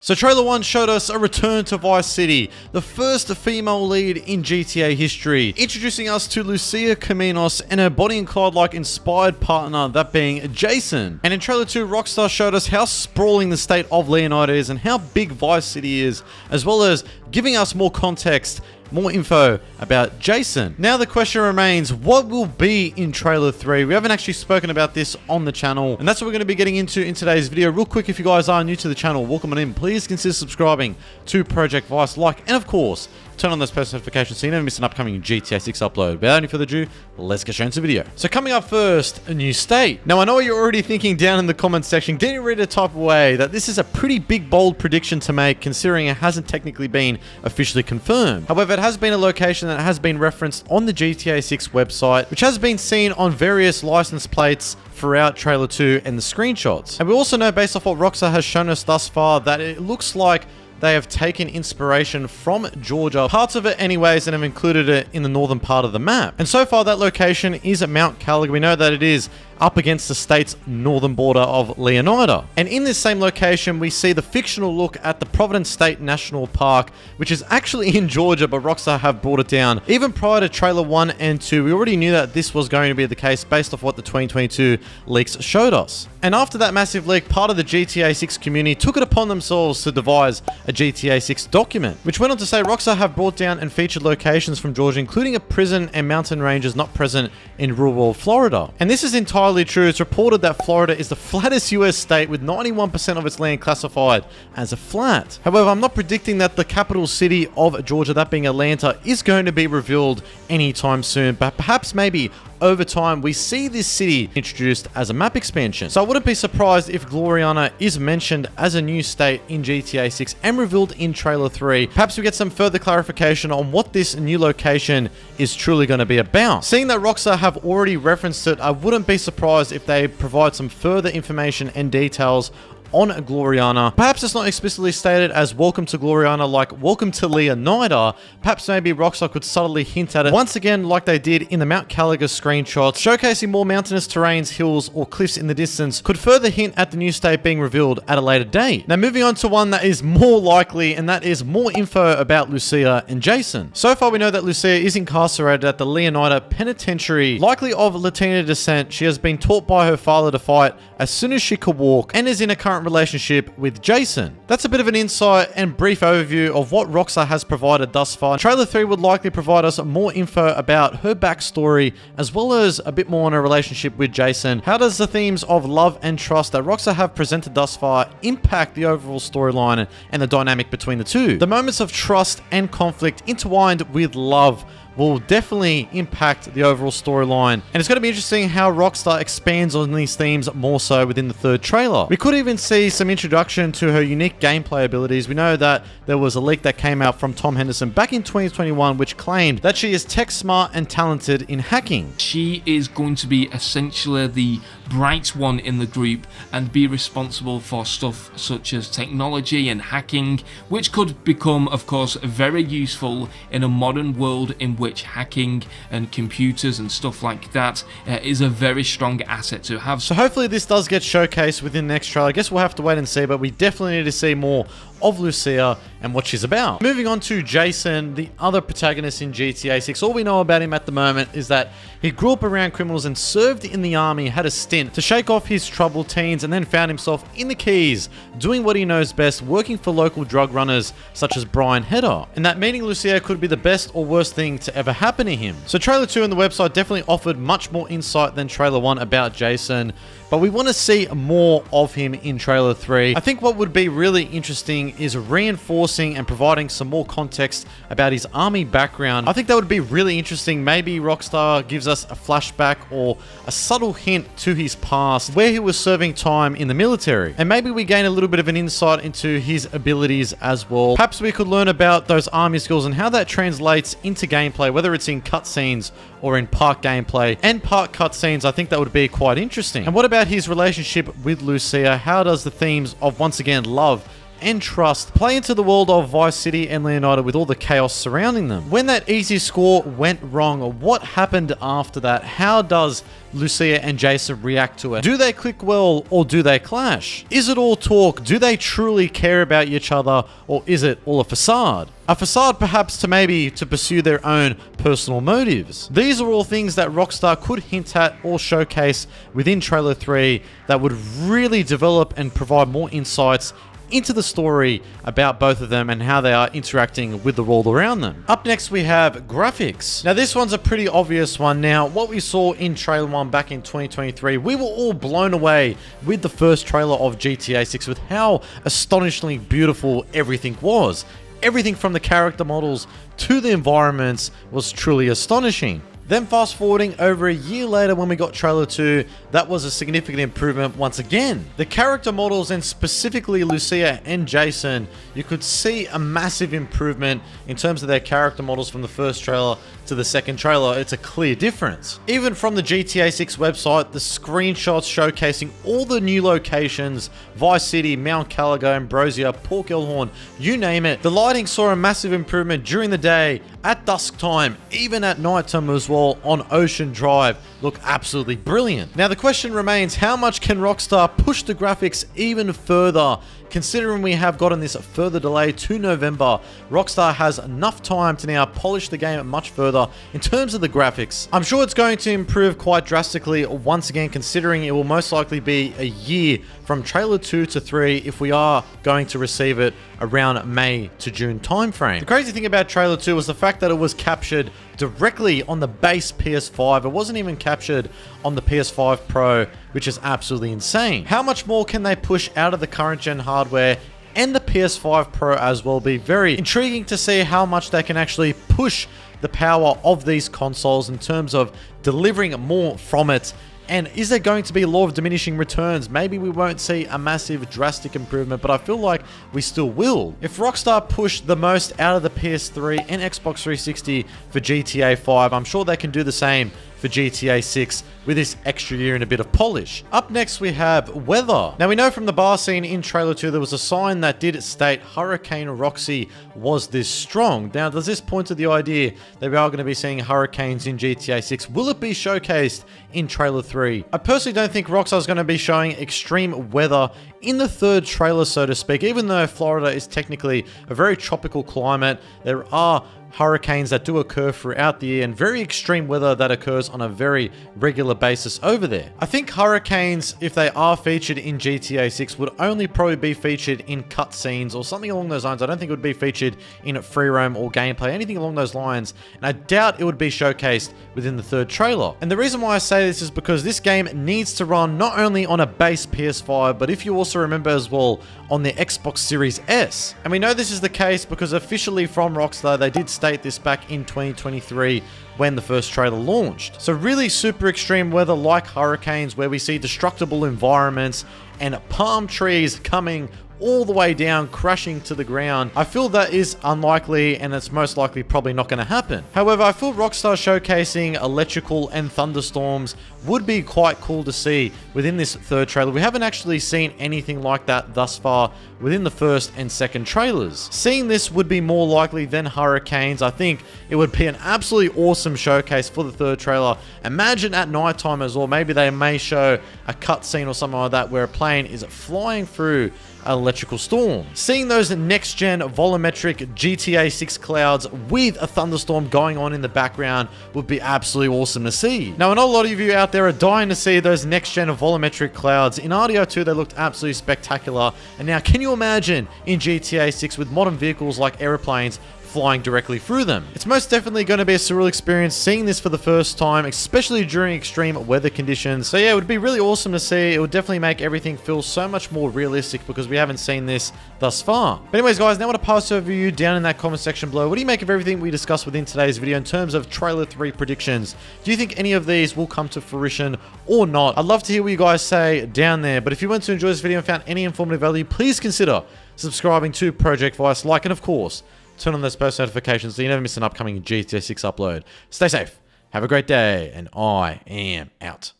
So trailer 1 showed us a return to Vice City, the first female lead in GTA history, introducing us to Lucia Caminos and her Bonnie and Clyde-like inspired partner, that being Jason. And in trailer 2, Rockstar showed us how sprawling the state of Leonardo is and how big Vice City is, as well as giving us more context, more info about Jason. Now the question remains, what will be in trailer 3? We haven't actually spoken about this on the channel, and that's what we're going to be getting into in today's video. Real quick, if you guys are new to the channel, welcome on in. Please consider subscribing to Project Vice, and of course, turn on those post notifications so you never miss an upcoming GTA 6 upload. Without any further ado, let's get straight into the video. So coming up first, a new state. Now I know what you're already thinking down in the comments section, getting ready to type away that this is a pretty big bold prediction to make considering it hasn't technically been officially confirmed. However, it has been a location that has been referenced on the GTA 6 website, which has been seen on various license plates throughout trailer 2 and the screenshots. And we also know, based off what Rockstar has shown us thus far, that it looks like they have taken inspiration from Georgia, parts of it anyways, and have included it in the northern part of the map. And so far that location is at Mount Caliga. We know that it is up against the state's northern border of Leonardo. And in this same location, we see the fictional look at the Providence State National Park, which is actually in Georgia, but Rockstar have brought it down. Even prior to trailer 1 and 2, we already knew that this was going to be the case based off what the 2022 leaks showed us. And after that massive leak, part of the GTA 6 community took it upon themselves to devise a GTA 6 document, which went on to say Rockstar have brought down and featured locations from Georgia, including a prison and mountain ranges not present in rural Florida. And this is entirely true. It's reported that Florida is the flattest US state, with 91% of its land classified as a flat. However, I'm not predicting that the capital city of Georgia, that being Atlanta, is going to be revealed anytime soon, but perhaps maybe over time we see this city introduced as a map expansion. So I wouldn't be surprised if Gloriana is mentioned as a new state in GTA 6 and revealed in trailer 3. Perhaps we get some further clarification on what this new location is truly going to be about. Seeing that Rockstar have already referenced it, I wouldn't be surprised if they provide some further information and details on Gloriana. Perhaps it's not explicitly stated as welcome to Gloriana, like welcome to Leonida. Perhaps maybe Rockstar could subtly hint at it once again, like they did in the Mount Caliga screenshots, showcasing more mountainous terrains, hills, or cliffs in the distance, could further hint at the new state being revealed at a later date. Now moving on to one that is more likely, and that is more info about Lucia and Jason. So far we know that Lucia is incarcerated at the Leonida Penitentiary, likely of Latina descent. She has been taught by her father to fight as soon as she could walk, and is in a current relationship with Jason. That's a bit of an insight and brief overview of what Rockstar has provided thus far. Trailer 3 would likely provide us more info about her backstory, as well as a bit more on her relationship with Jason. How does the themes of love and trust that Rockstar have presented thus far impact the overall storyline and the dynamic between the two? The moments of trust and conflict intertwined with love will definitely impact the overall storyline, and it's going to be interesting how Rockstar expands on these themes more so within the third trailer. We could even see some introduction to her unique gameplay abilities. We know that there was a leak that came out from Tom Henderson back in 2021 which claimed that she is tech smart and talented in hacking. She is going to be essentially the bright one in the group and be responsible for stuff such as technology and hacking, which could become, of course, very useful in a modern world in which hacking and computers and stuff like that is a very strong asset to have. So hopefully this does get showcased within the next trailer. I guess we'll have to wait and see, but we definitely need to see more of Lucia and what she's about. Moving on to Jason, the other protagonist in GTA 6. All we know about him at the moment is that he grew up around criminals and served in the army, had a stint to shake off his troubled teens, and then found himself in the Keys, doing what he knows best, working for local drug runners such as Brian Hedder. And that meeting Lucia could be the best or worst thing to ever happen to him. So trailer 2 on the website definitely offered much more insight than trailer 1 about Jason, but we want to see more of him in trailer 3. I think what would be really interesting is reinforcing and providing some more context about his army background. I think that would be really interesting. Maybe Rockstar gives us a flashback or a subtle hint to his past, where he was serving time in the military. And maybe we gain a little bit of an insight into his abilities as well. Perhaps we could learn about those army skills and how that translates into gameplay, whether it's in cutscenes or in park gameplay and park cutscenes. I think that would be quite interesting. And what about his relationship with Lucia? How does the themes of, once again, love and trust play into the world of Vice City and Leonardo with all the chaos surrounding them? When that easy score went wrong, what happened after that? How does Lucia and Jason react to it? Do they click well or do they clash? Is it all talk? Do they truly care about each other or is it all a facade? A facade perhaps to pursue their own personal motives. These are all things that Rockstar could hint at or showcase within trailer 3 that would really develop and provide more insights into the story about both of them and how they are interacting with the world around them. Up next we have graphics. Now this one's a pretty obvious one. Now what we saw in trailer 1 back in 2023, we were all blown away with the first trailer of GTA 6 with how astonishingly beautiful everything was. Everything from the character models to the environments was truly astonishing. Then fast forwarding over a year later when we got trailer 2, that was a significant improvement once again. The character models and specifically Lucia and Jason, you could see a massive improvement in terms of their character models from the first trailer to the second trailer. It's a clear difference. Even from the GTA 6 website, the screenshots showcasing all the new locations, Vice City, Mount Caligo, Ambrosia, Port Gilhorn, you name it. The lighting saw a massive improvement during the day, at dusk time, even at nighttime as well on Ocean Drive. Look absolutely brilliant. Now the question remains, how much can Rockstar push the graphics even further? Considering we have gotten this further delay to November, Rockstar has enough time to now polish the game much further in terms of the graphics. I'm sure it's going to improve quite drastically once again, considering it will most likely be a year from trailer 2 to 3 if we are going to receive it around May to June timeframe. The crazy thing about trailer 2 was the fact that it was captured directly on the base PS5. It wasn't even captured on the PS5 Pro, which is absolutely insane. How much more can they push out of the current gen hardware and the PS5 Pro as well? Be very intriguing to see how much they can actually push the power of these consoles in terms of delivering more from it. And is there going to be a law of diminishing returns? Maybe we won't see a massive drastic improvement, but I feel like we still will. If Rockstar pushed the most out of the PS3 and Xbox 360 for GTA 5, I'm sure they can do the same for GTA 6 with this extra year and a bit of polish. Up next we have weather. Now we know from the bar scene in trailer 2 there was a sign that did state Hurricane Roxy was this strong. Now does this point to the idea that we are going to be seeing hurricanes in GTA 6? Will it be showcased in trailer 3? I personally don't think Rockstar is going to be showing extreme weather in the third trailer, so to speak. Even though Florida is technically a very tropical climate, there are hurricanes that do occur throughout the year and very extreme weather that occurs on a very regular basis over there. I think hurricanes, if they are featured in GTA 6, would only probably be featured in cutscenes or something along those lines. I don't think it would be featured in free roam or gameplay, anything along those lines, and I doubt it would be showcased within the third trailer. And the reason why I say this is because this game needs to run not only on a base PS5, but if you also remember as well, on the Xbox Series S. And we know this is the case because officially from Rockstar, they did state this back in 2023 when the first trailer launched. So really super extreme weather like hurricanes where we see destructible environments and palm trees coming all the way down, crashing to the ground. I feel that is unlikely and it's most likely probably not going to happen. However, I feel Rockstar showcasing electrical and thunderstorms would be quite cool to see within this third trailer. We haven't actually seen anything like that thus far within the first and second trailers. Seeing this would be more likely than hurricanes. I think it would be an absolutely awesome showcase for the third trailer. Imagine at nighttime as well. Maybe they may show a cutscene or something like that where a plane is flying through an electrical storm. Seeing those next-gen volumetric GTA 6 clouds with a thunderstorm going on in the background would be absolutely awesome to see. Now, I know a lot of you out there are dying to see those next-gen volumetric clouds. In RDR2, they looked absolutely spectacular. And now, can you imagine in GTA 6 with modern vehicles like airplanes flying directly through them? It's most definitely going to be a surreal experience seeing this for the first time, especially during extreme weather conditions. So yeah, it would be really awesome to see. It would definitely make everything feel so much more realistic because we haven't seen this thus far. But anyways, guys, now I want to pass over you down in that comment section below. What do you make of everything we discussed within today's video in terms of trailer 3 predictions? Do you think any of these will come to fruition or not? I'd love to hear what you guys say down there. But if you went to enjoy this video and found any informative value, please consider subscribing to Project Vice, like, and of course, turn on those post notifications so you never miss an upcoming GTA 6 upload. Stay safe, have a great day, and I am out.